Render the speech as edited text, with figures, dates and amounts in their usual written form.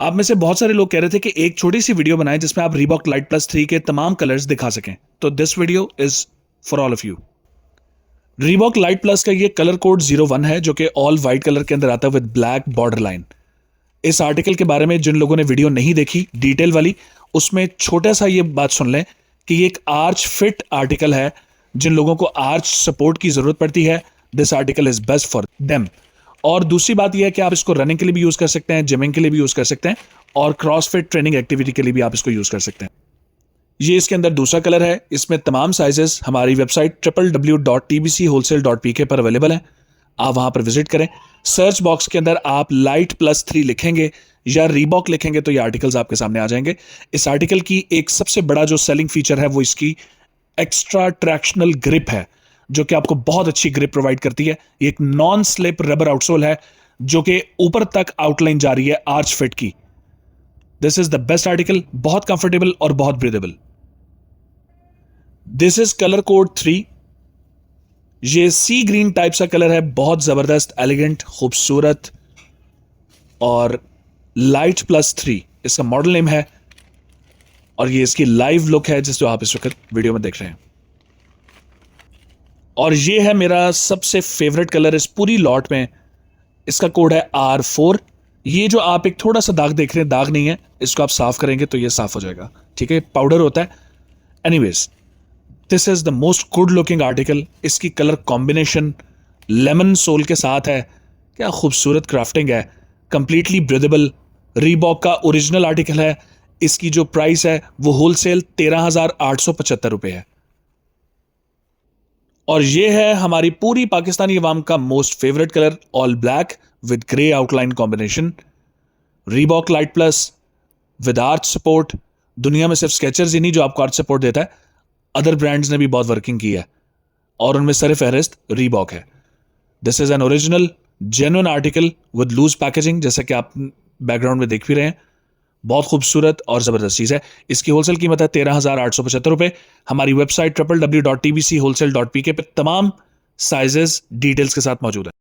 आप में से बहुत सारे लोग कह रहे थे कि एक छोटी सी वीडियो बनाएं जिसमें आप रीबॉक लाइट प्लस 3 के तमाम कलर्स दिखा सकें, तो this video is for all of you. Reebok light plus का ये कलर कोड 01 है जो कि ऑल वाइट कलर के अंदर आता है विद ब्लैक बॉर्डर लाइन। इस आर्टिकल के बारे में जिन लोगों ने वीडियो नहीं देखी डिटेल वाली, उसमें छोटा सा ये बात सुन लें कि ये एक आर्च फिट आर्टिकल है। जिन लोगों को आर्च सपोर्ट की जरूरत पड़ती है, this article is best for them. और दूसरी बात यह है कि आप इसको रनिंग के लिए भी यूज कर सकते हैं, जिमिंग के लिए भी यूज कर सकते हैं, और क्रॉसफिट ट्रेनिंग एक्टिविटी के लिए भी आप इसको यूज कर सकते हैं। ये इसके अंदर दूसरा कलर है। इसमें तमाम साइजेस हमारी वेबसाइट www.tbchwholesale.pk पर अवेलेबल हैं। आप वहां पर विजिट करें। सर्च बॉक्स के अंदर आप लाइट प्लस 3 लिखेंगे या रीबॉक लिखेंगे तो ये आर्टिकल्स आपके सामने आ जाएंगे। इस आर्टिकल की एक सबसे बड़ा जो सेलिंग फीचर है वो इसकी एक्स्ट्रा ट्रैक्शनल ग्रिप है, जो कि आपको बहुत अच्छी ग्रिप प्रोवाइड करती है। ये एक नॉन स्लिप रबर आउटसोल है जो कि ऊपर तक आउटलाइन जा रही है आर्च फिट की। This is the best article, बहुत कंफर्टेबल और बहुत breathable. This is colour code 3। ये सी ग्रीन टाइप सा कलर है, बहुत जबरदस्त, एलिगेंट, खूबसूरत और लाइट प्लस 3 इसका मॉडल नेम है। और ये इसकी लाइव लुक है जिसको आप इस वक्त वीडियो में देख रहे हैं। और ये है मेरा सबसे फेवरेट कलर इस पूरी लॉट में। इसका कोड है R4। ये जो आप एक थोड़ा सा दाग देख रहे हैं, दाग नहीं है, इसको आप साफ करेंगे तो ये साफ हो जाएगा, ठीक है, पाउडर होता है। Anyways, this is the most good looking article. इसकी कलर कॉम्बिनेशन लेमन सोल के साथ है, क्या खूबसूरत क्राफ्टिंग है, कंप्लीटली ब्रीदेबल। रीबॉक का ओरिजिनल आर्टिकल है। इसकी जो प्राइस है वो होलसेल 13,875 रुपए है। और ये है हमारी पूरी पाकिस्तानी अवाम का most favourite colour, all black with grey outline combination. Reebok light plus with arch support. दुनिया में सिर्फ स्केचर्स ही नहीं जो आपको आर्च सपोर्ट देता है, अदर ब्रांड्स ने भी बहुत वर्किंग की है और उनमें सर फहरिस्त रीबॉक है। This is an original genuine article with loose packaging, जैसा कि आप बैकग्राउंड में देख भी रहे हैं। बहुत खूबसूरत और जबरदस्त चीज है। इसकी होलसेल कीमत है 13,875 रुपए। हमारी वेबसाइट www.tbchwholesale.pk पे तमाम साइजेस डिटेल्स के साथ मौजूद है।